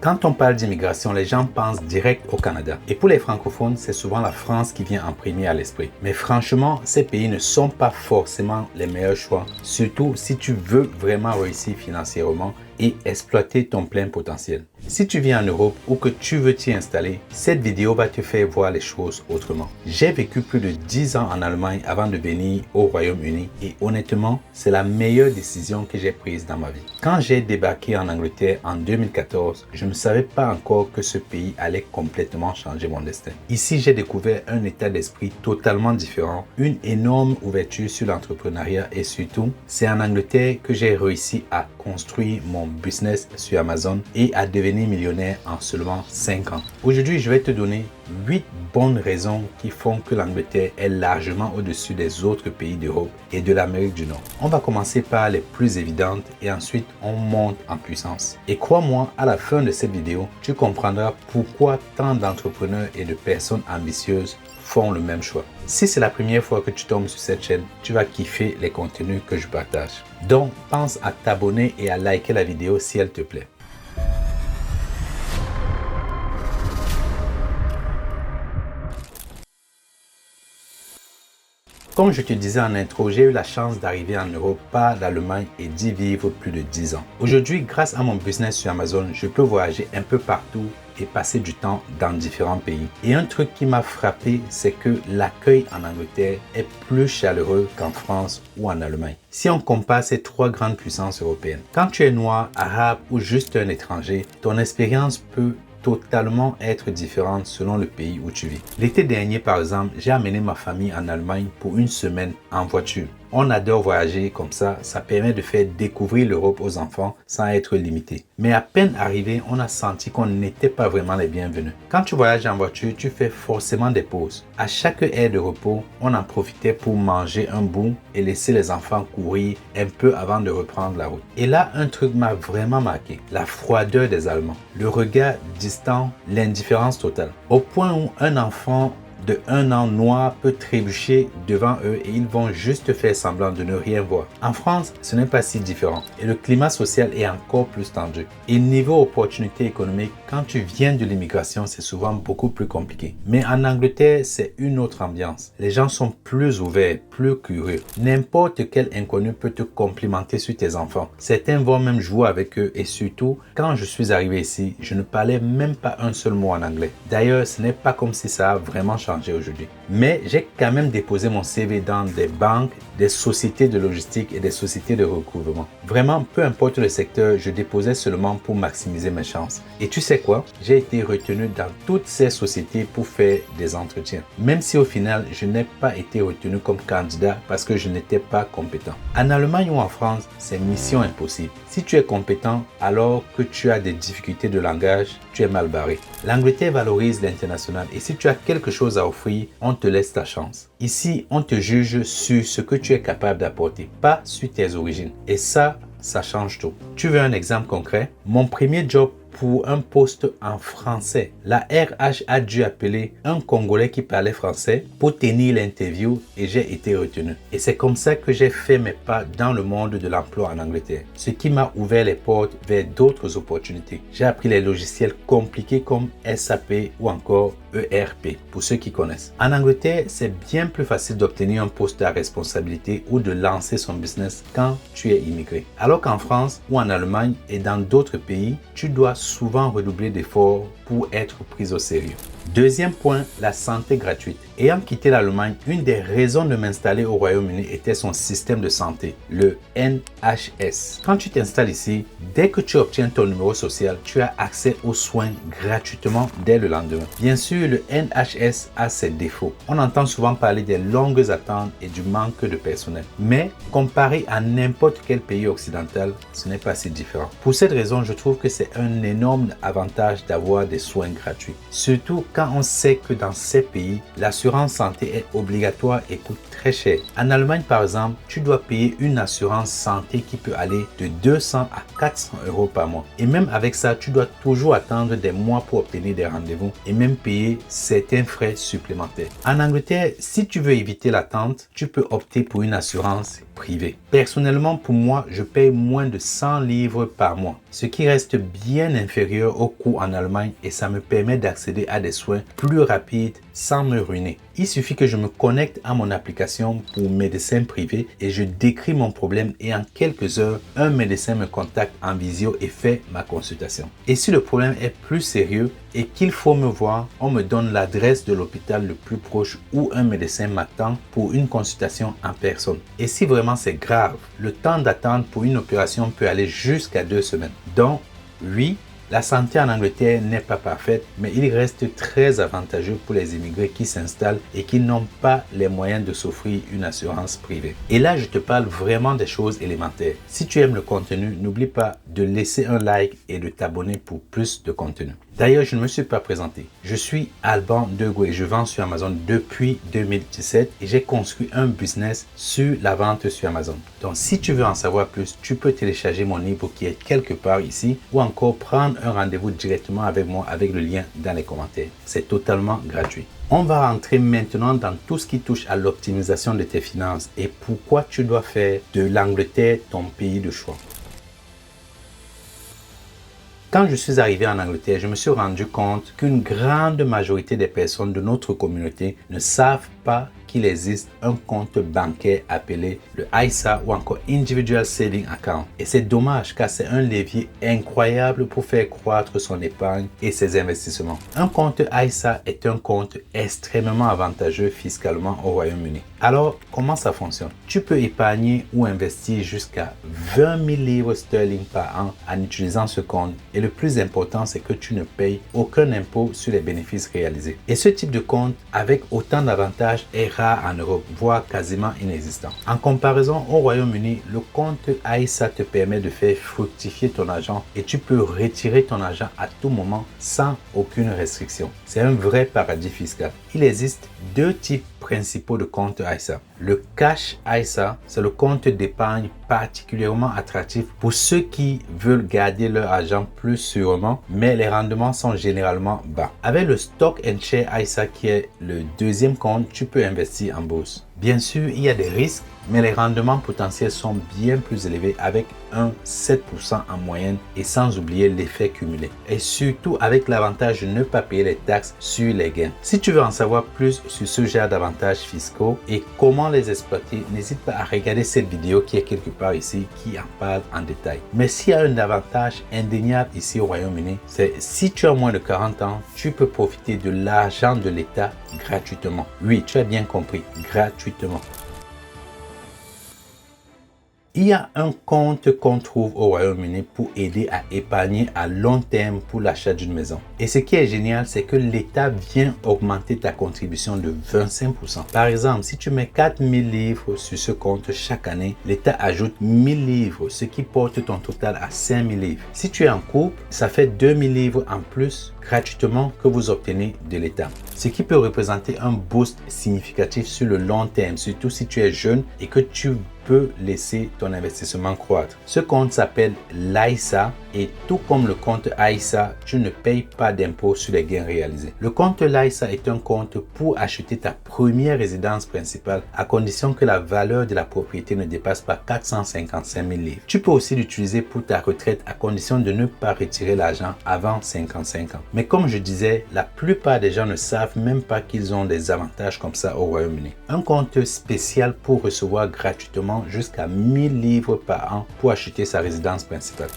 Quand on parle d'immigration, les gens pensent direct au Canada. Et pour les francophones, c'est souvent la France qui vient en premier à l'esprit. Mais franchement, ces pays ne sont pas forcément les meilleurs choix, surtout si tu veux vraiment réussir financièrement et exploiter ton plein potentiel. Si tu vis en Europe ou que tu veux t'y installer, cette vidéo va te faire voir les choses autrement. J'ai vécu plus de 10 ans en Allemagne avant de venir au Royaume-Uni et honnêtement, c'est la meilleure décision que j'ai prise dans ma vie. Quand j'ai débarqué en Angleterre en 2014, je ne savais pas encore que ce pays allait complètement changer mon destin. Ici, j'ai découvert un état d'esprit totalement différent, une énorme ouverture sur l'entrepreneuriat et surtout, c'est en Angleterre que j'ai réussi à construire mon business sur Amazon et à devenir millionnaire en seulement 5 ans. Aujourd'hui, je vais te donner 8 bonnes raisons qui font que l'Angleterre est largement au-dessus des autres pays d'Europe et de l'Amérique du Nord. On va commencer par les plus évidentes et ensuite on monte en puissance. Et crois-moi, à la fin de cette vidéo, tu comprendras pourquoi tant d'entrepreneurs et de personnes ambitieuses font le même choix. Si c'est la première fois que tu tombes sur cette chaîne, tu vas kiffer les contenus que je partage. Donc, pense à t'abonner et à liker la vidéo si elle te plaît. Comme je te disais en intro, j'ai eu la chance d'arriver en Europe par l'Allemagne et d'y vivre plus de 10 ans. Aujourd'hui, grâce à mon business sur Amazon, je peux voyager un peu partout et passer du temps dans différents pays. Et un truc qui m'a frappé, c'est que l'accueil en Angleterre est plus chaleureux qu'en France ou en Allemagne. Si on compare ces trois grandes puissances européennes, quand tu es noir, arabe ou juste un étranger, ton expérience peut totalement être différente selon le pays où tu vis. L'été dernier, par exemple, j'ai amené ma famille en Allemagne pour une semaine en voiture. On adore voyager comme ça permet de faire découvrir l'Europe aux enfants sans être limité. Mais à peine arrivé, on a senti qu'on n'était pas vraiment les bienvenus. Quand tu voyages en voiture, tu fais forcément des pauses. À chaque aire de repos, on en profitait pour manger un bout et laisser les enfants courir un peu avant de reprendre la route. Et là, un truc m'a vraiment marqué, la froideur des Allemands, le regard distant, l'indifférence totale. Au point où un enfant de 1 an noir peut trébucher devant eux et ils vont juste faire semblant de ne rien voir. En France, ce n'est pas si différent et le climat social est encore plus tendu. Et niveau opportunité économique, quand tu viens de l'immigration, c'est souvent beaucoup plus compliqué. Mais en Angleterre, c'est une autre ambiance. Les gens sont plus ouverts, plus curieux. N'importe quel inconnu peut te complimenter sur tes enfants. Certains vont même jouer avec eux et surtout, quand je suis arrivé ici, je ne parlais même pas un seul mot en anglais. D'ailleurs, ce n'est pas comme si ça a vraiment changé aujourd'hui. Mais j'ai quand même déposé mon CV dans des banques, des sociétés de logistique et des sociétés de recouvrement. Vraiment, peu importe le secteur, je déposais seulement pour maximiser mes chances. Et tu sais quoi? J'ai été retenu dans toutes ces sociétés pour faire des entretiens. Même si au final, je n'ai pas été retenu comme candidat parce que je n'étais pas compétent. En Allemagne ou en France, c'est mission impossible. Si tu es compétent alors que tu as des difficultés de langage, tu es mal barré. L'Angleterre valorise l'international et si tu as quelque chose à offrir, on te laisse ta chance. Ici, on te juge sur ce que tu es capable d'apporter, pas sur tes origines. Et ça change tout. Tu veux un exemple concret? Mon premier job pour un poste en français. La RH a dû appeler un Congolais qui parlait français pour tenir l'interview et j'ai été retenu. Et c'est comme ça que j'ai fait mes pas dans le monde de l'emploi en Angleterre, ce qui m'a ouvert les portes vers d'autres opportunités. J'ai appris les logiciels compliqués comme SAP ou encore ERP, pour ceux qui connaissent. En Angleterre, c'est bien plus facile d'obtenir un poste à responsabilité ou de lancer son business quand tu es immigré. Alors qu'en France ou en Allemagne et dans d'autres pays, tu dois souvent redoubler d'efforts pour être pris au sérieux. Deuxième point, la santé gratuite. Ayant quitté l'Allemagne, une des raisons de m'installer au Royaume-Uni était son système de santé, le NHS. Quand tu t'installes ici, dès que tu obtiens ton numéro social, tu as accès aux soins gratuitement dès le lendemain. Bien sûr, le NHS a ses défauts. On entend souvent parler des longues attentes et du manque de personnel. Mais comparé à n'importe quel pays occidental, ce n'est pas si différent. Pour cette raison, je trouve que c'est un énorme avantage d'avoir des soins gratuits. Surtout quand on sait que dans ces pays, l'assurance santé est obligatoire et coûte très cher. En Allemagne, par exemple, tu dois payer une assurance santé qui peut aller de 200 à 400 euros par mois. Et même avec ça, tu dois toujours attendre des mois pour obtenir des rendez-vous et même payer certains frais supplémentaires. En Angleterre, si tu veux éviter l'attente, tu peux opter pour une assurance privé. Personnellement, pour moi, je paye moins de 100 livres par mois, ce qui reste bien inférieur au coût en Allemagne et ça me permet d'accéder à des soins plus rapides sans me ruiner. Il suffit que je me connecte à mon application pour médecin privé et je décris mon problème et en quelques heures, un médecin me contacte en visio et fait ma consultation. Et si le problème est plus sérieux et qu'il faut me voir, on me donne l'adresse de l'hôpital le plus proche où un médecin m'attend pour une consultation en personne. Et si vraiment c'est grave, le temps d'attente pour une opération peut aller jusqu'à 2 semaines. Donc, oui, la santé en Angleterre n'est pas parfaite, mais il reste très avantageux pour les immigrés qui s'installent et qui n'ont pas les moyens de s'offrir une assurance privée. Et là, je te parle vraiment des choses élémentaires. Si tu aimes le contenu, n'oublie pas de laisser un like et de t'abonner pour plus de contenu. D'ailleurs, je ne me suis pas présenté. Je suis Alban Degout et je vends sur Amazon depuis 2017 et j'ai construit un business sur la vente sur Amazon. Donc, si tu veux en savoir plus, tu peux télécharger mon livre qui est quelque part ici ou encore prendre un rendez-vous directement avec moi avec le lien dans les commentaires. C'est totalement gratuit. On va rentrer maintenant dans tout ce qui touche à l'optimisation de tes finances et pourquoi tu dois faire de l'Angleterre ton pays de choix. Quand je suis arrivé en Angleterre, je me suis rendu compte qu'une grande majorité des personnes de notre communauté ne savent pas qu'il existe un compte bancaire appelé le ISA ou encore Individual Saving Account. Et c'est dommage car c'est un levier incroyable pour faire croître son épargne et ses investissements. Un compte ISA est un compte extrêmement avantageux fiscalement au Royaume-Uni. Alors, comment ça fonctionne? Tu peux épargner ou investir jusqu'à 20 000 livres sterling par an en utilisant ce compte. Et le plus important, c'est que tu ne payes aucun impôt sur les bénéfices réalisés. Et ce type de compte, avec autant d'avantages, est rare en Europe, voire quasiment inexistant. En comparaison au Royaume-Uni, le compte ISA te permet de faire fructifier ton argent et tu peux retirer ton argent à tout moment sans aucune restriction. C'est un vrai paradis fiscal. Il existe deux types principaux de comptes ISA. Le Cash ISA, c'est le compte d'épargne particulièrement attractif pour ceux qui veulent garder leur argent plus sûrement, mais les rendements sont généralement bas. Avec le Stock and Share ISA, qui est le deuxième compte, tu peux investir en bourse. Bien sûr, il y a des risques, mais les rendements potentiels sont bien plus élevés avec un 7% en moyenne et sans oublier l'effet cumulé. Et surtout avec l'avantage de ne pas payer les taxes sur les gains. Si tu veux en savoir plus sur ce genre d'avantages fiscaux et comment les exploiter, n'hésite pas à regarder cette vidéo qui est quelque part ici qui en parle en détail. Mais s'il y a un avantage indéniable ici au Royaume-Uni, c'est si tu as moins de 40 ans, tu peux profiter de l'argent de l'État gratuitement. Oui, tu as bien compris, gratuitement. Il y a un compte qu'on trouve au Royaume-Uni pour aider à épargner à long terme pour l'achat d'une maison. Et ce qui est génial, c'est que l'État vient augmenter ta contribution de 25%. Par exemple, si tu mets 4 000 livres sur ce compte chaque année, l'État ajoute 1 000 livres, ce qui porte ton total à 5 000 livres. Si tu es en couple, ça fait 2 000 livres en plus gratuitement que vous obtenez de l'État. Ce qui peut représenter un boost significatif sur le long terme, surtout si tu es jeune et que tu peux laisser ton investissement croître. Ce compte s'appelle l'ISA et tout comme le compte ISA, tu ne payes pas d'impôt sur les gains réalisés. Le compte l'ISA est un compte pour acheter ta première résidence principale à condition que la valeur de la propriété ne dépasse pas 455 000 livres. Tu peux aussi l'utiliser pour ta retraite à condition de ne pas retirer l'argent avant 55 ans. Mais comme je disais, la plupart des gens ne savent même pas qu'ils ont des avantages comme ça au Royaume-Uni. Un compte spécial pour recevoir gratuitement jusqu'à 1 000 livres par an pour acheter sa résidence principale.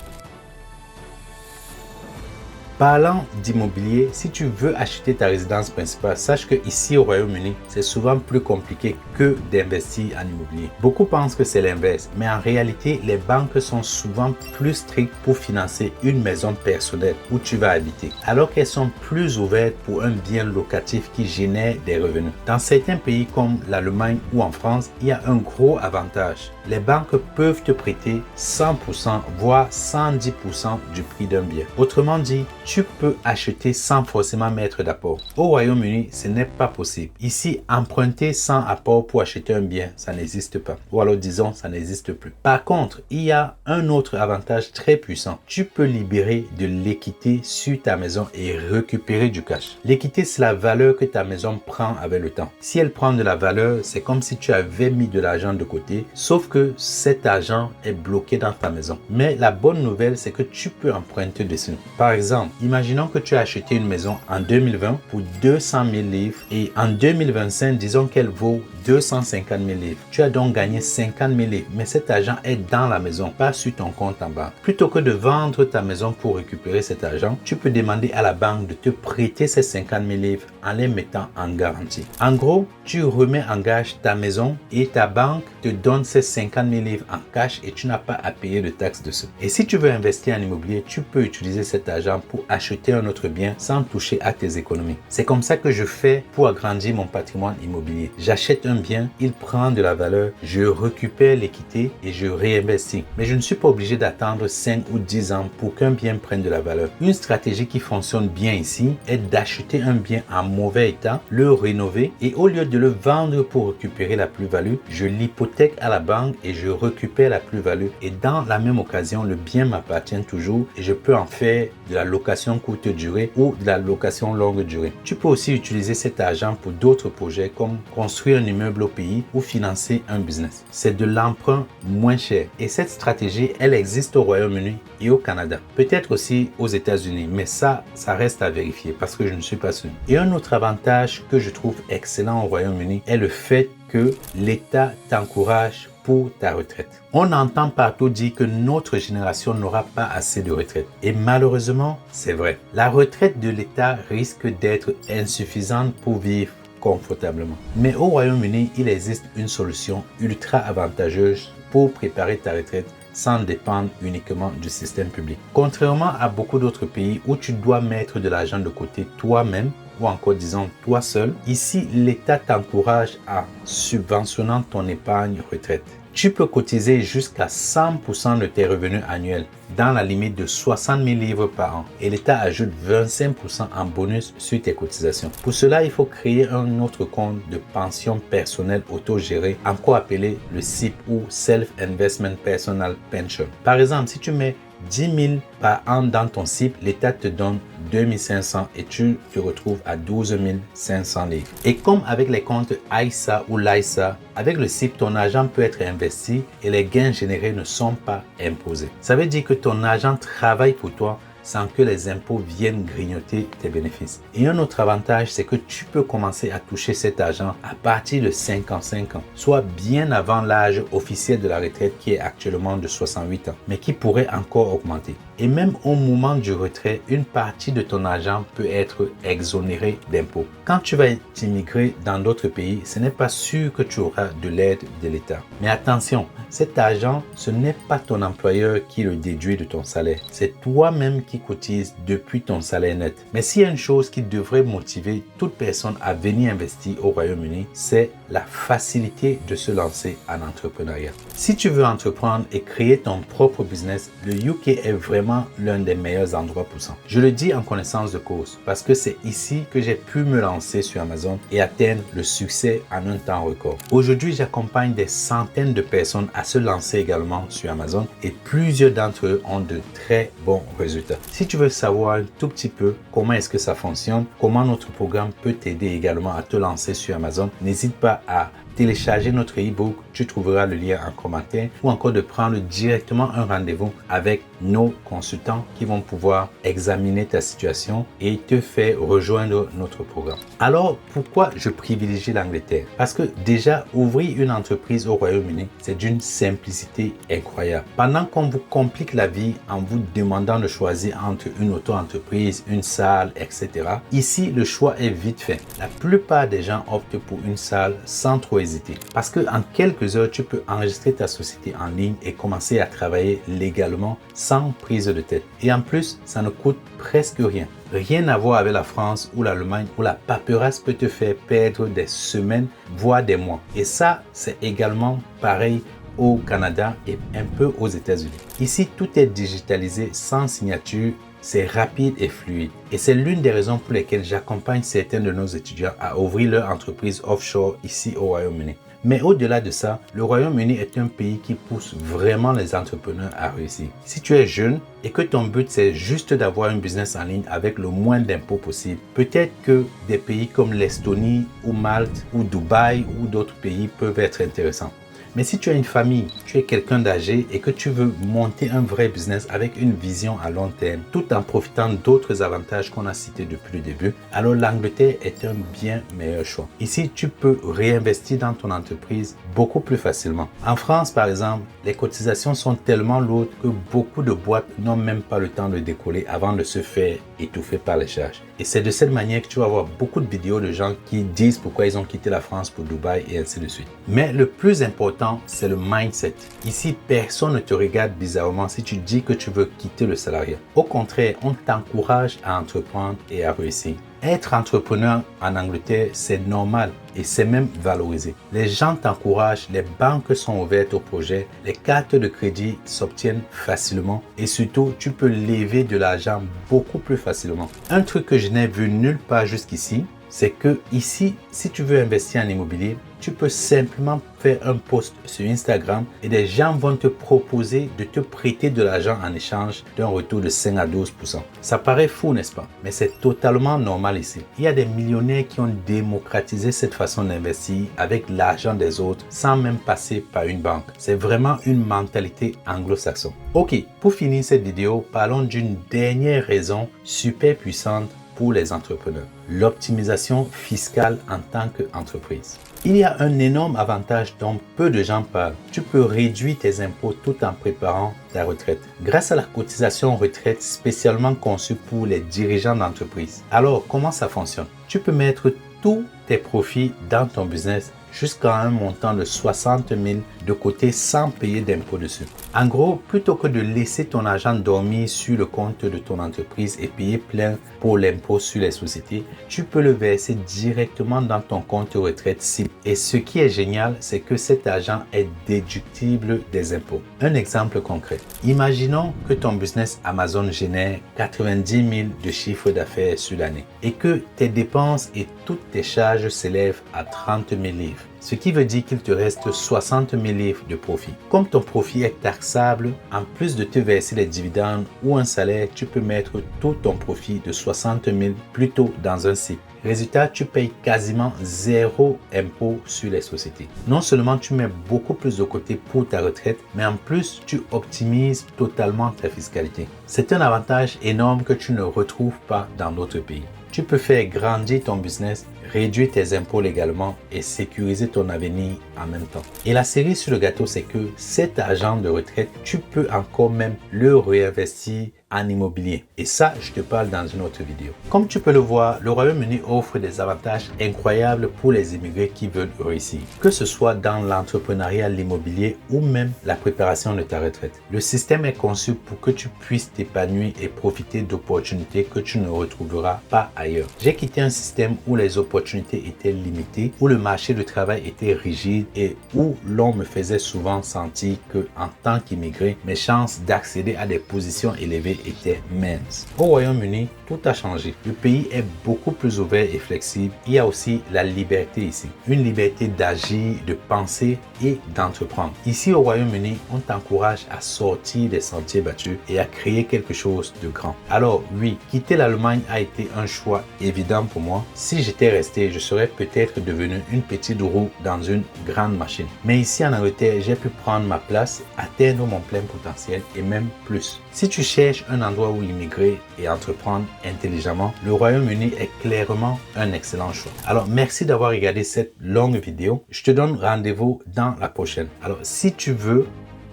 Parlant d'immobilier, si tu veux acheter ta résidence principale, sache que ici au Royaume-Uni, c'est souvent plus compliqué que d'investir en immobilier. Beaucoup pensent que c'est l'inverse, mais en réalité, les banques sont souvent plus strictes pour financer une maison personnelle où tu vas habiter, alors qu'elles sont plus ouvertes pour un bien locatif qui génère des revenus. Dans certains pays comme l'Allemagne ou en France, il y a un gros avantage. Les banques peuvent te prêter 100%, voire 110% du prix d'un bien. Autrement dit, tu peux acheter sans forcément mettre d'apport. Au Royaume-Uni, ce n'est pas possible. Ici, emprunter sans apport pour acheter un bien, ça n'existe pas. Ou alors disons, ça n'existe plus. Par contre, il y a un autre avantage très puissant. Tu peux libérer de l'équité sur ta maison et récupérer du cash. L'équité, c'est la valeur que ta maison prend avec le temps. Si elle prend de la valeur, c'est comme si tu avais mis de l'argent de côté, sauf que cet argent est bloqué dans ta maison. Mais la bonne nouvelle, c'est que tu peux emprunter dessus. Par exemple, imaginons que tu as acheté une maison en 2020 pour 200 000 livres et en 2025, disons qu'elle vaut 250 000 livres. Tu as donc gagné 50 000 livres, mais cet argent est dans la maison, pas sur ton compte en banque. Plutôt que de vendre ta maison pour récupérer cet argent, tu peux demander à la banque de te prêter ces 50 000 livres en les mettant en garantie. En gros, tu remets en gage ta maison et ta banque te donne ces 50 000 livres en cash et tu n'as pas à payer de taxes dessus. Et si tu veux investir en immobilier, tu peux utiliser cet argent pour acheter un autre bien sans toucher à tes économies. C'est comme ça que je fais pour agrandir mon patrimoine immobilier. J'achète un bien, il prend de la valeur, je récupère l'équité et je réinvestis. Mais je ne suis pas obligé d'attendre 5 ou 10 ans pour qu'un bien prenne de la valeur. Une stratégie qui fonctionne bien ici est d'acheter un bien en mauvais état, le rénover et au lieu de le vendre pour récupérer la plus-value, je l'hypothèque à la banque et je récupère la plus-value. Et dans la même occasion, le bien m'appartient toujours et je peux en faire de la location courte durée ou de la location longue durée. Tu peux aussi utiliser cet argent pour d'autres projets comme construire un immeuble au pays ou financer un business. C'est de l'emprunt moins cher et cette stratégie, elle existe au Royaume-Uni et au Canada. Peut-être aussi aux États-Unis, mais ça reste à vérifier parce que je ne suis pas sûr. Et un autre avantage que je trouve excellent au Royaume-Uni est le fait que l'État t'encourage pour ta retraite. On entend partout dire que notre génération n'aura pas assez de retraite. Et malheureusement, c'est vrai. La retraite de l'État risque d'être insuffisante pour vivre confortablement. Mais au Royaume-Uni, il existe une solution ultra avantageuse pour préparer ta retraite sans dépendre uniquement du système public. Contrairement à beaucoup d'autres pays où tu dois mettre de l'argent de côté toi-même, ou encore disons toi seul, ici l'État t'encourage à subventionnant ton épargne retraite. Tu peux cotiser jusqu'à 100% de tes revenus annuels dans la limite de 60 000 livres par an et l'État ajoute 25% en bonus sur tes cotisations. Pour cela, il faut créer un autre compte de pension personnelle autogéré, encore appelé le SIP ou Self-Investment Personal Pension. Par exemple, si tu mets 10 000 par an dans ton SIP, l'État te donne 2 500 et tu te retrouves à 12 500 livres. Et comme avec les comptes ISA ou LISA, avec le SIP, ton argent peut être investi et les gains générés ne sont pas imposés. Ça veut dire que ton argent travaille pour toi sans que les impôts viennent grignoter tes bénéfices. Et un autre avantage, c'est que tu peux commencer à toucher cet argent à partir de 55 ans, soit bien avant l'âge officiel de la retraite qui est actuellement de 68 ans, mais qui pourrait encore augmenter. Et même au moment du retrait, une partie de ton argent peut être exonérée d'impôts. Quand tu vas immigrer dans d'autres pays, ce n'est pas sûr que tu auras de l'aide de l'État. Mais attention, cet argent, ce n'est pas ton employeur qui le déduit de ton salaire. C'est toi-même qui cotises depuis ton salaire net. Mais s'il y a une chose qui devrait motiver toute personne à venir investir au Royaume-Uni, c'est la facilité de se lancer en entrepreneuriat. Si tu veux entreprendre et créer ton propre business, le UK est vraiment l'un des meilleurs endroits pour ça. Je le dis en connaissance de cause parce que c'est ici que j'ai pu me lancer sur Amazon et atteindre le succès en un temps record. Aujourd'hui, j'accompagne des centaines de personnes à se lancer également sur Amazon et plusieurs d'entre eux ont de très bons résultats. Si tu veux savoir un tout petit peu comment est-ce que ça fonctionne, comment notre programme peut t'aider également à te lancer sur Amazon, n'hésite pas à télécharger notre e-book, tu trouveras le lien en commentaire ou encore de prendre directement un rendez-vous avec nos consultants qui vont pouvoir examiner ta situation et te faire rejoindre notre programme. Alors, pourquoi je privilégie l'Angleterre? Parce que déjà, ouvrir une entreprise au Royaume-Uni, c'est d'une simplicité incroyable. Pendant qu'on vous complique la vie en vous demandant de choisir entre une auto-entreprise, une salle, etc., ici, le choix est vite fait. La plupart des gens optent pour une salle sans trop hésiter. Parce que en quelques heures, tu peux enregistrer ta société en ligne et commencer à travailler légalement sans prise de tête. Et en plus, ça ne coûte presque rien. Rien à voir avec la France ou l'Allemagne où la paperasse peut te faire perdre des semaines, voire des mois. Et ça, c'est également pareil au Canada et un peu aux États-Unis. Ici, tout est digitalisé sans signature c'est rapide et fluide. Et c'est l'une des raisons pour lesquelles j'accompagne certains de nos étudiants à ouvrir leur entreprise offshore ici au Royaume-Uni. Mais au-delà de ça, le Royaume-Uni est un pays qui pousse vraiment les entrepreneurs à réussir. Si tu es jeune et que ton but c'est juste d'avoir un business en ligne avec le moins d'impôts possible, peut-être que des pays comme l'Estonie ou Malte ou Dubaï ou d'autres pays peuvent être intéressants. Mais si tu as une famille, tu es quelqu'un d'âgé et que tu veux monter un vrai business avec une vision à long terme, tout en profitant d'autres avantages qu'on a cités depuis le début, alors l'Angleterre est un bien meilleur choix. Ici, tu peux réinvestir dans ton entreprise beaucoup plus facilement. En France, par exemple, les cotisations sont tellement lourdes que beaucoup de boîtes n'ont même pas le temps de décoller avant de se faire étouffer par les charges. Et c'est de cette manière que tu vas voir beaucoup de vidéos de gens qui disent pourquoi ils ont quitté la France pour Dubaï et ainsi de suite. Mais le plus important, c'est le mindset. Ici, personne ne te regarde bizarrement si tu dis que tu veux quitter le salariat. Au contraire, on t'encourage à entreprendre et à réussir. Être entrepreneur en Angleterre, c'est normal et c'est même valorisé. Les gens t'encouragent, les banques sont ouvertes au projet, les cartes de crédit s'obtiennent facilement et surtout, tu peux lever de l'argent beaucoup plus facilement. Un truc que je n'ai vu nulle part jusqu'ici, c'est que ici, si tu veux investir en immobilier, tu peux simplement faire un post sur Instagram et des gens vont te proposer de te prêter de l'argent en échange d'un retour de 5 à 12%. Ça paraît fou, n'est-ce pas? Mais c'est totalement normal ici. Il y a des millionnaires qui ont démocratisé cette façon d'investir avec l'argent des autres sans même passer par une banque. C'est vraiment une mentalité anglo-saxonne. Ok, pour finir cette vidéo, parlons d'une dernière raison super puissante pour les entrepreneurs, l'optimisation fiscale en tant qu'entreprise. Il y a un énorme avantage dont peu de gens parlent. Tu peux réduire tes impôts tout en préparant ta retraite. Grâce à la cotisation retraite spécialement conçue pour les dirigeants d'entreprise. Alors, comment ça fonctionne? Tu peux mettre tous tes profits dans ton business jusqu'à un montant de 60 000 de côté sans payer d'impôts dessus. En gros, plutôt que de laisser ton argent dormir sur le compte de ton entreprise et payer plein pour l'impôt sur les sociétés, tu peux le verser directement dans ton compte retraite cible. Et ce qui est génial, c'est que cet argent est déductible des impôts. Un exemple concret. Imaginons que ton business Amazon génère 90 000 de chiffre d'affaires sur l'année et que tes dépenses et toutes tes charges s'élèvent à 30 000 livres. Ce qui veut dire qu'il te reste 60 000 livres de profit. Comme ton profit est taxable, en plus de te verser les dividendes ou un salaire, tu peux mettre tout ton profit de 60 000 plutôt dans un cycle. Résultat, tu payes quasiment zéro impôt sur les sociétés. Non seulement tu mets beaucoup plus de côté pour ta retraite, mais en plus, tu optimises totalement ta fiscalité. C'est un avantage énorme que tu ne retrouves pas dans d'autres pays. Tu peux faire grandir ton business, réduire tes impôts légalement et sécuriser ton avenir en même temps. Et la cerise sur le gâteau, c'est que cet argent de retraite, tu peux encore même le réinvestir en immobilier. Et ça, je te parle dans une autre vidéo. Comme tu peux le voir, le Royaume-Uni offre des avantages incroyables pour les immigrés qui veulent réussir. Que ce soit dans l'entrepreneuriat, l'immobilier ou même la préparation de ta retraite. Le système est conçu pour que tu puisses t'épanouir et profiter d'opportunités que tu ne retrouveras pas ailleurs. J'ai quitté un système où les opportunités étaient limitées, où le marché du travail était rigide et où l'on me faisait souvent sentir que, en tant qu'immigré, mes chances d'accéder à des positions élevées étaient minces. Au Royaume-Uni, tout a changé. Le pays est beaucoup plus ouvert et flexible. Il y a aussi la liberté ici. Une liberté d'agir, de penser et d'entreprendre. Ici au Royaume-Uni, on t'encourage à sortir des sentiers battus et à créer quelque chose de grand. Alors oui, quitter l'Allemagne a été un choix évident pour moi. Si j'étais resté, je serais peut-être devenu une petite roue dans une grande machine. Mais ici en Angleterre, j'ai pu prendre ma place, atteindre mon plein potentiel et même plus. Si tu cherches un endroit où immigrer et entreprendre intelligemment, le Royaume-Uni est clairement un excellent choix. Alors merci d'avoir regardé cette longue vidéo. Je te donne rendez-vous dans la prochaine. Alors si tu veux,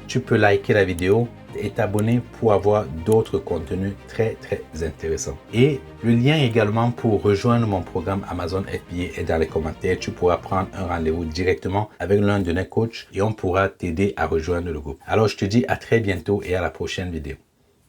tu peux liker la vidéo et t'abonner pour avoir d'autres contenus très intéressants. Et le lien également pour rejoindre mon programme Amazon FBA est dans les commentaires. Tu pourras prendre un rendez-vous directement avec l'un de nos coachs et on pourra t'aider à rejoindre le groupe. Alors je te dis à très bientôt et à la prochaine vidéo.